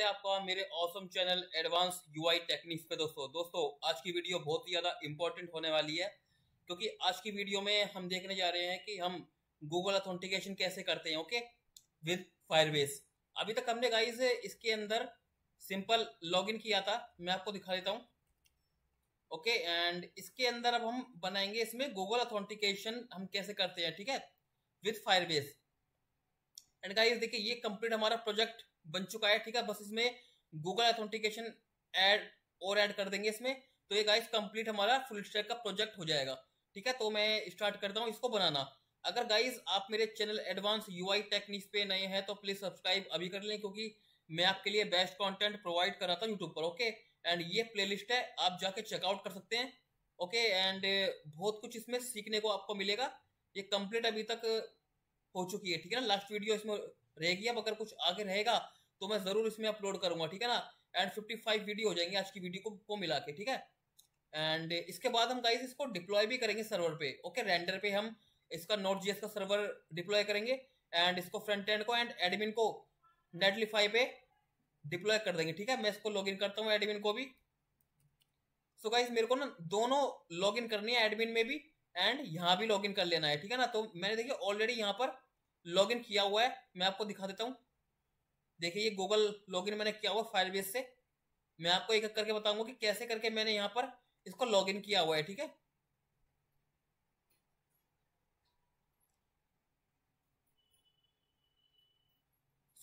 है आपका मेरे awesome channel advance UI techniques पे। दोस्तों आज की वीडियो बहुत ही ज़्यादा इंपॉर्टेंट होने वाली है, क्योंकि आज की वीडियो में हम देखने जा रहे हैं कि हम गूगल ऑथेंटिकेशन कैसे करते हैं। Okay, with Firebase. अभी तक हमने गाइस इसके अंदर सिंपल लॉगिन किया था, मैं आपको दिखा देता हूँ। ओके, एंड इसके अंदर अब हम बनाएंगे इसमें गूगल ऑथेंटिकेशन हम कैसे करते हैं, ठीक है, विद फायरबेस। एंड गाइस देखिए ये कंप्लीट हमारा प्रोजेक्ट बन चुका है, ठीक है। बस इसमें गूगल ऑथेंटिकेशन ऐड कर देंगे इसमें, तो ये गाइस कंप्लीट हमारा फुल स्टैक का प्रोजेक्ट हो जाएगा, ठीक है। तो मैं स्टार्ट करता हूँ इसको बनाना। अगर गाइस आप मेरे चैनल एडवांस यूआई टेक्निक्स पे नए हैं तो प्लीज सब्सक्राइब अभी कर लें, क्योंकि मैं आपके लिए बेस्ट कंटेंट प्रोवाइड कर रहा था यूट्यूब पर। ओके, एंड ये प्लेलिस्ट है, आप जाके चेकआउट कर सकते हैं। ओके, एंड बहुत कुछ इसमें सीखने को आपको मिलेगा। ये कंप्लीट अभी तक हो चुकी है, ठीक है ना। लास्ट वीडियो इसमें रह गया, अगर कुछ आगे रहेगा तो मैं जरूर इसमें अपलोड करूंगा, ठीक है ना। एंड 55 वीडियो हो जाएंगे आज की वीडियो को मिला के, ठीक है। एंड इसके बाद हम गाइस इसको डिप्लॉय भी करेंगे सर्वर पे। ओके, रेंडर पे हम इसका Node.js का सर्वर डिप्लॉय करेंगे, एंड इसको फ्रंट एंड को एंड एडमिन को नेटलिफाई पे डिप्लॉय कर देंगे, ठीक है। मैं इसको लॉगिन करता हूँ एडमिन को भी। सो गाइस मेरे को ना दोनों लॉगिन करनी है, एडमिन में भी एंड यहाँ भी लॉगिन कर लेना है, ठीक है ना। तो मैंने देखिए ऑलरेडी यहाँ पर लॉगिन किया हुआ है, मैं आपको दिखा देता हूँ। देखिए ये गूगल लॉगिन मैंने किया हुआ फायरबेस से। मैं आपको एक एक करके बताऊंगा कि कैसे करके मैंने यहाँ पर इसको लॉगिन किया हुआ है, ठीक है।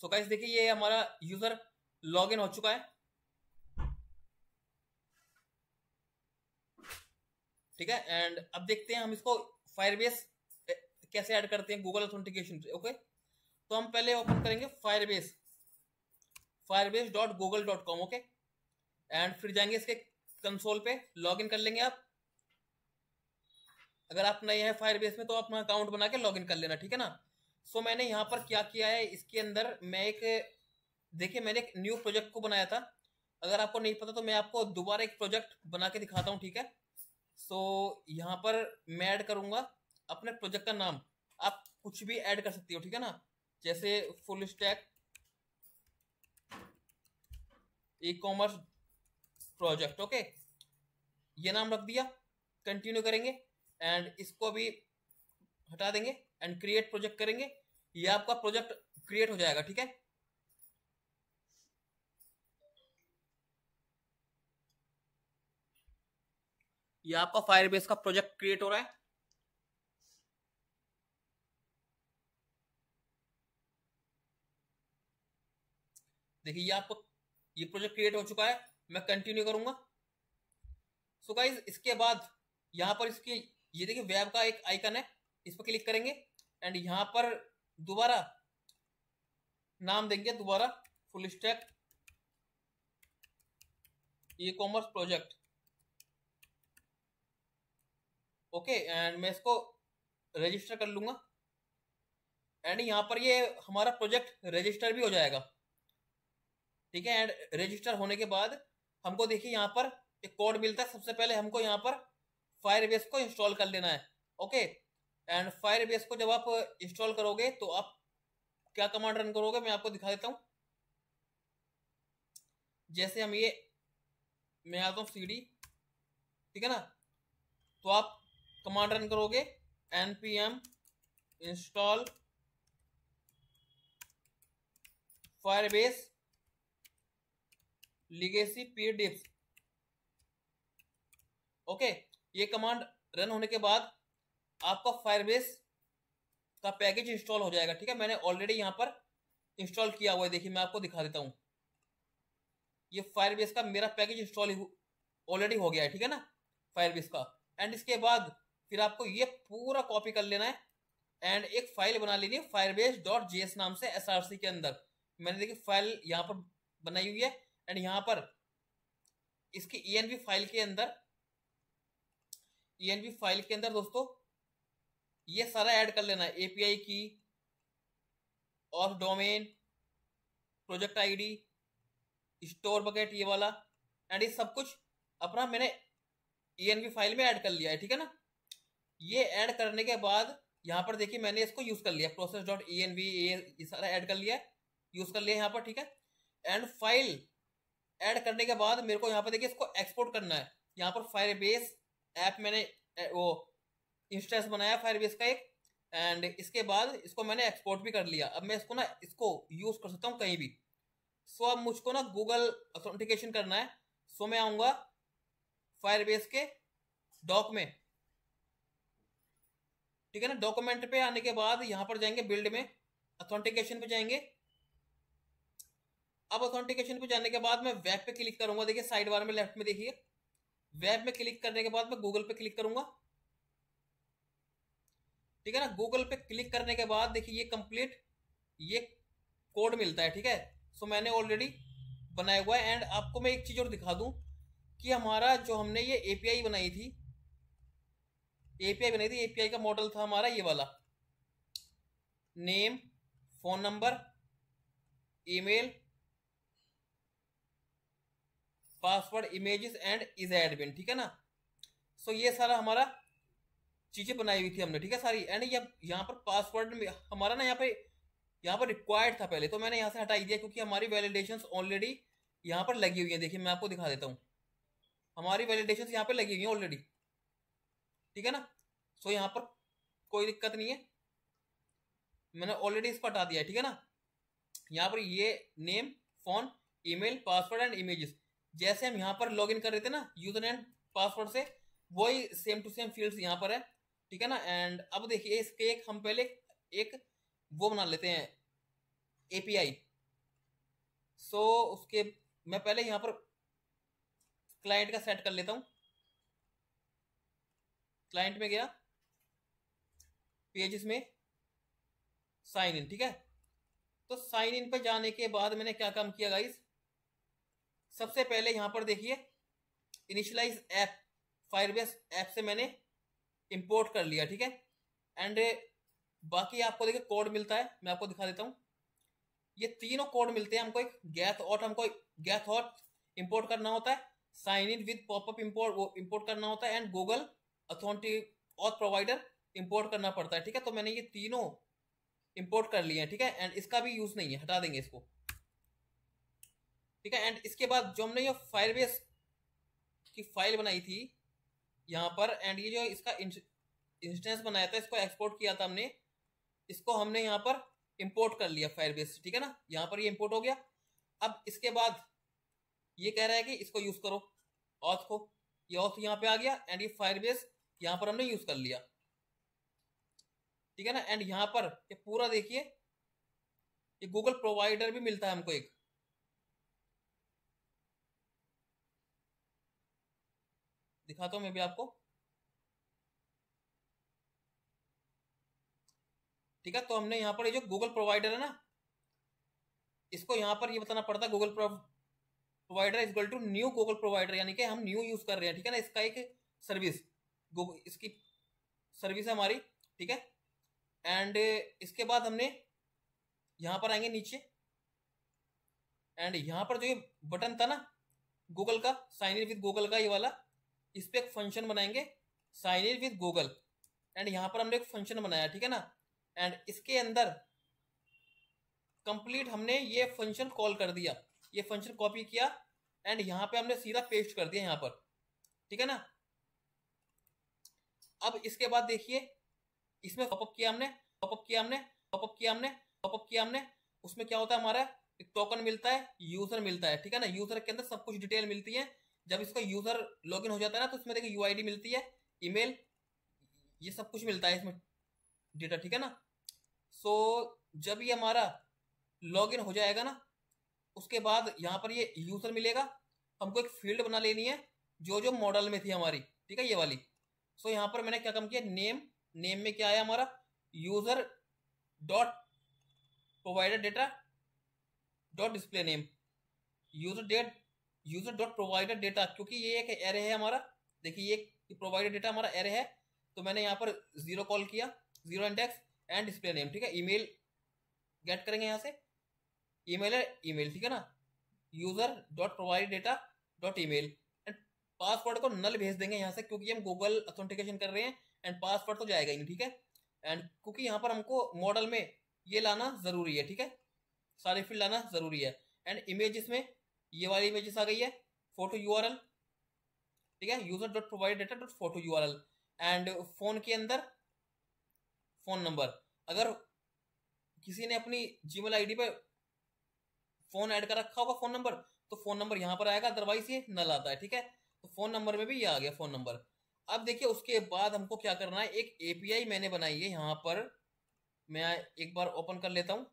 सो गाइस देखिए ये हमारा यूजर लॉगिन हो चुका है, ठीक है। एंड अब देखते हैं हम इसको फायरबेस कैसे ऐड करते हैं गूगल ऑथेंटिकेशन से। ओके, तो हम पहले ओपन करेंगे firebase.google.com। ओके, एंड फिर जाएंगे इसके कंसोल पे, लॉगिन कर लेंगे आप। अगर आप नए हैं फायरबेस में तो अपना अकाउंट बना के लॉगिन कर लेना, ठीक है ना। सो मैंने यहाँ पर क्या किया है, इसके अंदर मैं देखिए मैंने एक न्यू प्रोजेक्ट को बनाया था। अगर आपको नहीं पता तो मैं आपको दोबारा एक प्रोजेक्ट बना के दिखाता हूँ, ठीक है। सो यहाँ पर मैं ऐड करूंगा अपने प्रोजेक्ट का नाम। आप कुछ भी ऐड कर सकती हो, ठीक है ना, जैसे full stack e commerce project. Okay, ये नाम रख दिया, कंटिन्यू करेंगे एंड इसको भी हटा देंगे एंड क्रिएट प्रोजेक्ट करेंगे। ये आपका प्रोजेक्ट क्रिएट हो जाएगा, ठीक है। ये आपका फायरबेस का प्रोजेक्ट क्रिएट हो रहा है। देखिए ये आपको ये प्रोजेक्ट क्रिएट हो चुका है, मैं कंटिन्यू करूंगा। सो गाइस इसके बाद यहाँ पर इसकी ये देखिए वेब का एक आइकन है, इस पर क्लिक करेंगे एंड यहाँ पर दोबारा नाम देंगे, दोबारा full stack e commerce project. Okay, and मैं इसको रजिस्टर कर लूंगा एंड यहाँ पर ये हमारा प्रोजेक्ट रजिस्टर भी हो जाएगा, ठीक है। एंड रजिस्टर होने के बाद हमको देखिए यहाँ पर एक कोड मिलता है। सबसे पहले हमको यहाँ पर फायरबेस को इंस्टॉल कर लेना है। ओके, एंड फायरबेस को जब आप इंस्टॉल करोगे तो आप क्या कमांड रन करोगे मैं आपको दिखा देता हूँ। जैसे हम ये मैं आता हूँ cd, ठीक है ना, तो आप कमांड रन करोगे npm install Firebase legacy pdips। Okay, ये कमांड रन होने के बाद आपका फायरबेस का पैकेज इंस्टॉल हो जाएगा, ठीक है। मैंने ऑलरेडी यहाँ पर इंस्टॉल किया हुआ है, देखिए मैं आपको दिखा देता हूँ। ये फायरबेस का मेरा पैकेज इंस्टॉल ऑलरेडी हो गया है, ठीक है ना, फायरबेस का। एंड इसके बाद फिर आपको ये पूरा कॉपी कर लेना है एंड एक फाइल बना लेनी है firebase.js नाम से src के अंदर। मैंने देखिए फाइल यहाँ पर बनाई हुई है एंड यहाँ पर इसकी env फाइल के अंदर दोस्तों ये सारा ऐड कर लेना है, एपीआई की, of domain, project ID, store bucket, ये वाला एंड ये सब कुछ अपना मैंने env फाइल में ऐड कर लिया है, ठीक है ना। ये ऐड करने के बाद यहाँ पर देखिए मैंने इसको यूज कर लिया, process.env ये सारा ऐड कर लिया है, यूज कर लिया यहाँ पर, ठीक है। एंड फाइल ऐड करने के बाद मेरे को यहाँ पर देखिए इसको एक्सपोर्ट करना है। यहाँ पर फायरबेस ऐप मैंने वो इंस्टेंस बनाया फायरबेस का एक, एंड इसके बाद इसको मैंने एक्सपोर्ट भी कर लिया। अब मैं इसको ना इसको यूज कर सकता हूँ कहीं भी। सो अब मुझको ना गूगल ऑथेंटिकेशन करना है। सो मैं आऊंगा फायरबेस के डॉक में, ठीक है ना। डॉक्यूमेंट पे आने के बाद यहाँ पर जाएंगे बिल्ड में, ऑथेंटिकेशन पे जाएंगे। अब ऑथेंटिकेशन पे जाने के बाद मैं वेब पे क्लिक करूंगा। देखिए साइड बार में लेफ्ट में देखिए, वेब में क्लिक करने के बाद मैं गूगल पे क्लिक करूंगा, ठीक है ना। गूगल पे क्लिक करने के बाद देखिए ये कंप्लीट ये कोड मिलता है, ठीक है। सो मैंने ऑलरेडी बनाया हुआ है। एंड आपको मैं एक चीज और दिखा दूं कि हमारा जो हमने ये एपीआई बनाई थी, एपीआई का मॉडल था हमारा ये वाला, name, phone number, email, password, images and is admin, ठीक है ना। सो ये सारा हमारा चीजें बनाई हुई थी हमने, ठीक है सारी। एंड ये यहाँ पर पासवर्ड में हमारा ना यहाँ पर रिक्वायर्ड था पहले, तो मैंने यहाँ से हटाई दिया क्योंकि हमारी वैलिडेशंस ऑलरेडी यहाँ पर लगी हुई है। देखिए मैं आपको दिखा देता हूँ, हमारी वैलिडेशंस यहाँ पर लगी हुई है ऑलरेडी, ठीक है ना। सो यहाँ पर कोई दिक्कत नहीं है, मैंने ऑलरेडी इसको हटा दिया है, ठीक है ना। यहाँ पर ये name, phone, email, password and images, जैसे हम यहाँ पर लॉगिन कर रहे थे ना यूजर एंड पासवर्ड से, वही सेम टू सेम फील्ड्स यहाँ पर है, ठीक है ना। एंड अब देखिए इसके एक हम पहले एक वो बना लेते हैं एपीआई। सो उसके मैं पहले यहाँ पर क्लाइंट का सेट कर लेता हूँ। क्लाइंट में गया, पेजेस में साइन इन, ठीक है। तो साइन इन पे जाने के बाद मैंने क्या काम किया गाइस, सबसे पहले यहां पर देखिए इनिशियलाइज ऐप, फायरबेस ऐप से मैंने इंपोर्ट कर लिया, ठीक है। एंड बाकी आपको देखिए कोड मिलता है, मैं आपको दिखा देता हूं। ये तीनों कोड मिलते हैं हमको। एक गेट ऑट, हमको गेट ऑट इंपोर्ट करना होता है, sign in with popup import वो इंपोर्ट करना होता है, and Google auth provider import करना पड़ता है, ठीक है। तो मैंने ये तीनों इंपोर्ट कर लिए हैं, ठीक है। एंड इसका भी यूज नहीं है, हटा देंगे इसको, ठीक है। एंड इसके बाद जो हमने ये फायरबेस की फाइल बनाई थी यहाँ पर, एंड ये जो इसका इंस्टेंस बनाया था, इसको एक्सपोर्ट किया था हमने, इसको हमने यहाँ पर इंपोर्ट कर लिया फायरबेस, ठीक है ना। यहाँ पर ये इंपोर्ट हो गया। अब इसके बाद ये कह रहा है कि इसको यूज करो ऑथ को, ये ऑथ यहाँ पे आ गया, एंड ये फायरबेस यहाँ पर हमने यूज कर लिया, ठीक है ना। एंड यहाँ पर ये पूरा देखिए, ये गूगल प्रोवाइडर भी मिलता है हमको एक, दिखाता हूं मैं भी आपको, ठीक है। तो हमने यहाँ पर ये जो गूगल प्रोवाइडर है ना, इसको यहाँ पर ये बताना पड़ता है Google provider is equal to new Google provider, यानी कि हम न्यू यूज कर रहे हैं, ठीक है ना। इसका एक सर्विस इसकी सर्विस है हमारी, ठीक है। एंड इसके बाद हमने यहाँ पर आएंगे नीचे, एंड यहाँ पर जो ये बटन था ना गूगल का, साइन इन विद गूगल का ये वाला, इस पे एक फंक्शन बनाएंगे sign in with Google. And यहाँ पर हमने एक फंक्शन बनाया, ठीक है ना। एंड इसके अंदर कंप्लीट हमने ये फंक्शन कॉल कर दिया, ये फंक्शन कॉपी किया, एंड यहाँ पे हमने सीधा पेस्ट कर दिया यहाँ पर, ठीक है ना। अब इसके बाद देखिए इसमें पॉपअप किया हमने, पॉपअप किया हमने, पॉपअप किया हमने, पॉपअप किया हमने। उसमें क्या होता है, हमारा एक टोकन मिलता है, यूजर मिलता है, ठीक है ना। यूजर के अंदर सब कुछ डिटेल मिलती है। जब इसका यूजर लॉगिन हो जाता है ना, तो इसमें देखिए यूआईडी मिलती है, ईमेल, ये सब कुछ मिलता है इसमें डेटा, ठीक है ना। सो जब ये हमारा लॉगिन हो जाएगा ना, उसके बाद यहाँ पर ये यूजर मिलेगा। हमको एक फील्ड बना लेनी है जो जो मॉडल में थी हमारी, ठीक है, ये वाली। सो यहाँ पर मैंने क्या काम किया, नेम में क्या आया हमारा, user dot provider data dot display name, user dot provider data, क्योंकि ये एक एरे है हमारा। देखिए ये प्रोवाइडर डेटा हमारा एरे है, तो मैंने यहाँ पर 0 कॉल किया, 0 इंडेक्स एंड डिस्प्ले नेम, ठीक है। ईमेल गेट करेंगे यहाँ से, ईमेल है ईमेल, ठीक है ना, user dot provide data dot email. And password को नल भेज देंगे यहाँ से, क्योंकि हम गूगल ऑथेंटिकेशन कर रहे हैं, एंड पासवर्ड तो जाएगा ही नहीं, ठीक है। एंड क्योंकि यहाँ पर हमको मॉडल में ये लाना जरूरी है, ठीक है, सारे फील्ड लाना जरूरी है। एंड इमेजेस में ये वाली इमेजेस आ गई है, फोटो यूआरएल, ठीक है, user dot provide data dot photo URL. And phone के अंदर फोन नंबर, अगर किसी ने अपनी जीमेल आईडी पे फोन ऐड कर रखा होगा फोन नंबर, तो फोन नंबर यहाँ पर आएगा, अदरवाइज ये नल आता है, ठीक है। तो फोन नंबर में भी ये आ गया फोन नंबर। अब देखिए उसके बाद हमको क्या करना है, एक एपीआई मैंने बनाई है यहाँ पर, मैं एक बार ओपन कर लेता हूँ।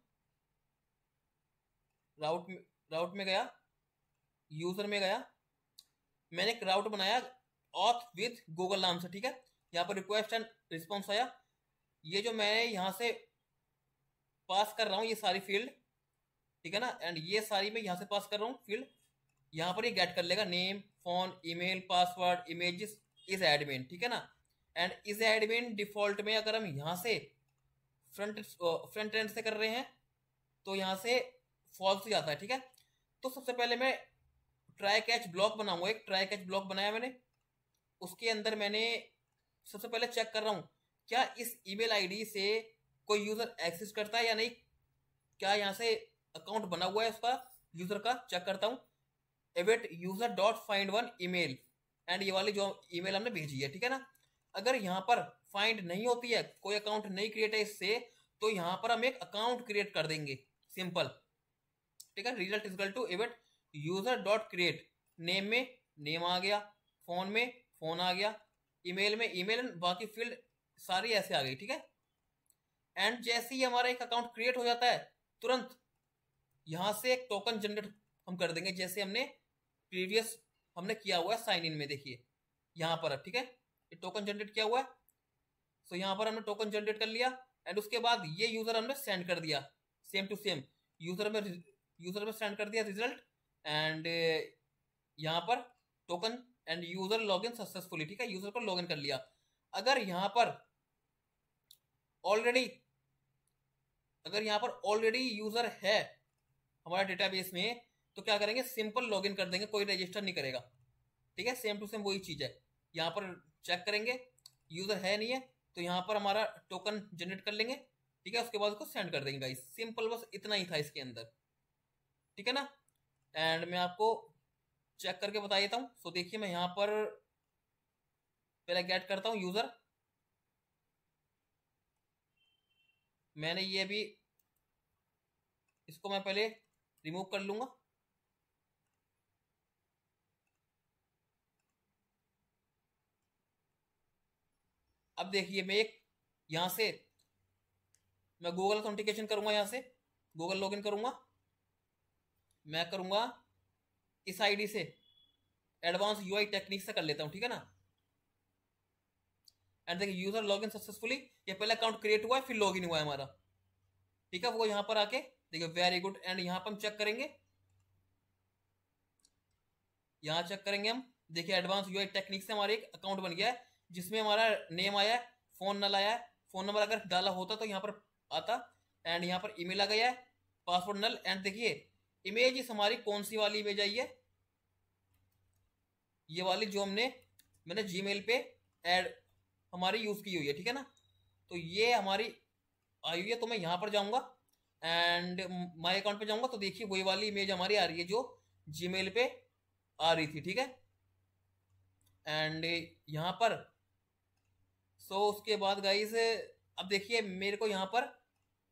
राउट में गया, यूजर में गया, मैंने एक राउट बनाया ऑथ विद गूगल नाम से, ठीक है। यहाँ पर रिक्वेस्ट एंड रिस्पॉन्स आया, ये जो मैं यहाँ से पास कर रहा हूँ ये सारी फील्ड, ठीक है ना, एंड ये सारी मैं यहाँ से पास कर रहा हूँ फील्ड, यहाँ पर ये गेट कर लेगा name, phone, email, password, images, is admin, ठीक है ना। एंड इज एडमिन डिफॉल्ट में अगर हम यहाँ से फ्रंट एंड से कर रहे हैं तो यहाँ से फॉल्स जाता है, ठीक है। तो सबसे पहले मैं ट्राई कैच ब्लॉक बनाऊंगा, एक ट्राई कैच ब्लॉक बनाया मैंने, उसके अंदर मैंने सबसे पहले चेक कर रहा हूँ क्या इस ईमेल आईडी से कोई यूजर एक्सेस करता है या नहीं, क्या यहाँ से अकाउंट बना हुआ है उसका यूजर का, चेक करता हूँ। Await user dot find one email, and ये वाली जो ईमेल हमने भेजी है, ठीक है ना। अगर यहाँ पर फाइंड नहीं होती है, कोई अकाउंट नहीं क्रिएट है इससे, तो यहाँ पर हम एक अकाउंट क्रिएट कर देंगे, सिंपल, ठीक है। Result is equal to await user dot create, name में नेम आ गया, फोन में फोन आ गया, ईमेल में ईमेल, बाकी फील्ड सारी ऐसे आ गई, ठीक है। एंड जैसे ही हमारा एक अकाउंट क्रिएट हो जाता है, तुरंत यहां से एक टोकन जनरेट हम कर देंगे, जैसे हमने प्रीवियस हमने किया हुआ है साइन इन में, देखिए यहां पर, ठीक है, ये टोकन जनरेट किया हुआ है। सो यहां पर हमने टोकन जनरेट कर लिया, एंड उसके बाद ये यूजर हमने सेंड कर दिया, सेम टू सेम यूजर में सेंड कर दिया रिजल्ट, एंड यहां पर token and user login successfully, ठीक है, यूजर को लॉगिन कर लिया। अगर यहां पर ऑलरेडी यूजर है हमारा डेटाबेस में, तो क्या करेंगे, सिंपल लॉगिन कर देंगे, कोई रजिस्टर नहीं करेगा, ठीक है। सेम टू सेम वही चीज है, यहाँ पर चेक करेंगे यूजर है नहीं है, तो यहाँ पर हमारा टोकन जनरेट कर लेंगे, ठीक है, उसके बाद उसको सेंड कर देंगे गाइस, सिंपल, बस इतना ही था इसके अंदर, ठीक है ना। एंड मैं आपको चेक करके बता देता हूँ। सो देखिए मैं यहाँ पर पहले गेट करता हूँ यूजर, मैंने ये भी, इसको मैं पहले रिमूव कर लूंगा, अब देखिए मैं एक यहां से मैं गूगल ऑथेंटिकेशन करूंगा, यहां से गूगल लॉगिन करूंगा, मैं करूंगा इस आईडी से, एडवांस यूआई टेक्निक से कर लेता हूं, ठीक है ना। एंड देखिए यूजर लॉगिन सक्सेसफुली, ये पहले अकाउंट क्रिएट हुआ है फिर लॉगिन हुआ है हमारा, ठीक है, वो यहां पर आके देखिए वेरी गुड। एंड यहां पर हम चेक करेंगे, यहां चेक करेंगे हम, देखिए एडवांस यूआई टेक्निक से हमारा एक अकाउंट बन गया है, जिसमें हमारा नेम आया है, फोन नल आया है, फोन नंबर अगर डाला होता तो यहाँ पर आता, एंड यहाँ पर ईमेल आ गया है, पासवर्ड नल। एंड देखिए इमेज इस हमारी कौन सी वाली इमेज आई है, ये वाली जो मैंने जीमेल पे ऐड हमारी यूज की हुई है, ठीक है ना। तो ये हमारी आई हुई है, तो मैं यहाँ पर जाऊंगा एंड माई अकाउंट पे जाऊंगा, तो देखिए वही वाली इमेज हमारी आ रही है जो जीमेल पे आ रही थी, ठीक है। एंड यहाँ पर उसके बाद गाइस, अब देखिए मेरे को यहाँ पर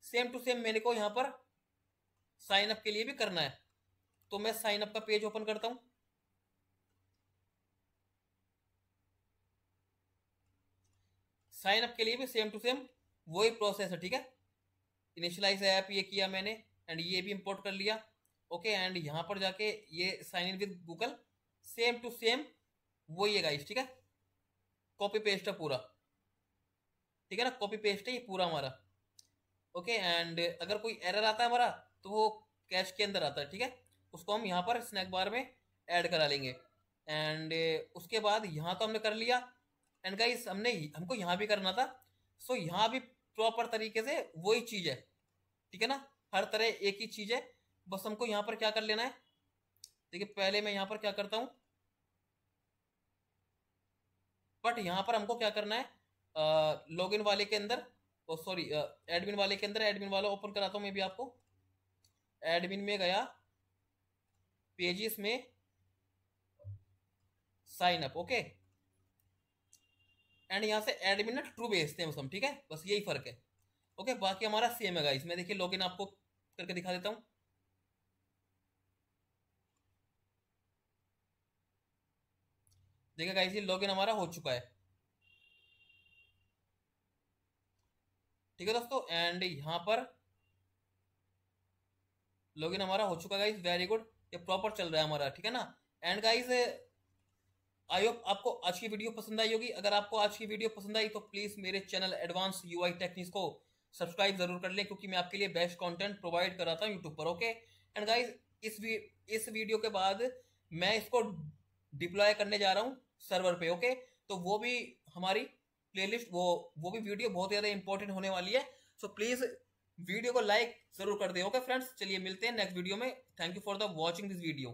सेम टू सेम मेरे को यहाँ पर साइन अप के लिए भी करना है, तो मैं साइन अप का पेज ओपन करता हूँ। साइन अप के लिए भी सेम टू सेम वही प्रोसेस है, ठीक है। इनिशियलाइज ऐप ये किया मैंने, एंड ये भी इंपोर्ट कर लिया, ओके। एंड यहाँ पर जाके ये sign in with Google, same to same वही है गाइस, ठीक है, कॉपी पेस्ट है पूरा, ठीक है ना, कॉपी पेस्ट है ये पूरा हमारा, ओके। एंड अगर कोई एरर आता है हमारा तो वो कैश के अंदर आता है, ठीक है, उसको हम यहाँ पर स्नैक बार में ऐड करा लेंगे। एंड उसके बाद यहाँ तो हमने कर लिया, एंड गाइस हमको यहाँ भी करना था, सो यहाँ भी प्रॉपर तरीके से वही चीज है, ठीक है ना, हर तरह एक ही चीज है, बस हमको यहाँ पर क्या कर लेना है। देखिए पहले मैं यहाँ पर क्या करता हूँ, बट यहाँ पर हमको क्या करना है, लॉगिन वाले के अंदर, सॉरी एडमिन वाले के अंदर, एडमिन वाला ओपन कराता हूँ मैं भी आपको, एडमिन में गया, पेजेस में साइन अप, ओके। एंड यहाँ से एडमिन ट्रू भेजते हैं बस हम, ठीक है, बस यही फर्क है। ओके, बाकी हमारा सेम है गाइस। मैं देखिए लॉगिन आपको करके दिखा देता हूँ। देखिए गाइस, ये लॉगिन हमारा हो चुका है, ठीक है दोस्तों। एंड यहाँ पर लॉगिन हमारा हो चुका है गाइस, वेरी गुड। ये प्रॉपर चल रहा है हमारा, ठीक है ना। एंड गाइस, आई होप आपको आज की वीडियो पसंद आई होगी। अगर आपको आज की वीडियो पसंद आई तो प्लीज मेरे चैनल एडवांस यूआई टेक्निक्स को सब्सक्राइब जरूर कर लें, क्योंकि मैं आपके लिए बेस्ट कंटेंट प्रोवाइड कराता हूँ यूट्यूब पर, ओके। एंड गाइस, इस वीडियो के बाद मैं इसको डिप्लॉय करने जा रहा हूँ सर्वर पे, ओके। तो वो भी हमारी प्लेलिस्ट, वो भी वीडियो बहुत ज़्यादा इंपॉर्टेंट होने वाली है। सो प्लीज वीडियो को लाइक जरूर कर दे, ओके फ्रेंड्स। चलिए मिलते हैं नेक्स्ट वीडियो में। Thank you for the watching this video.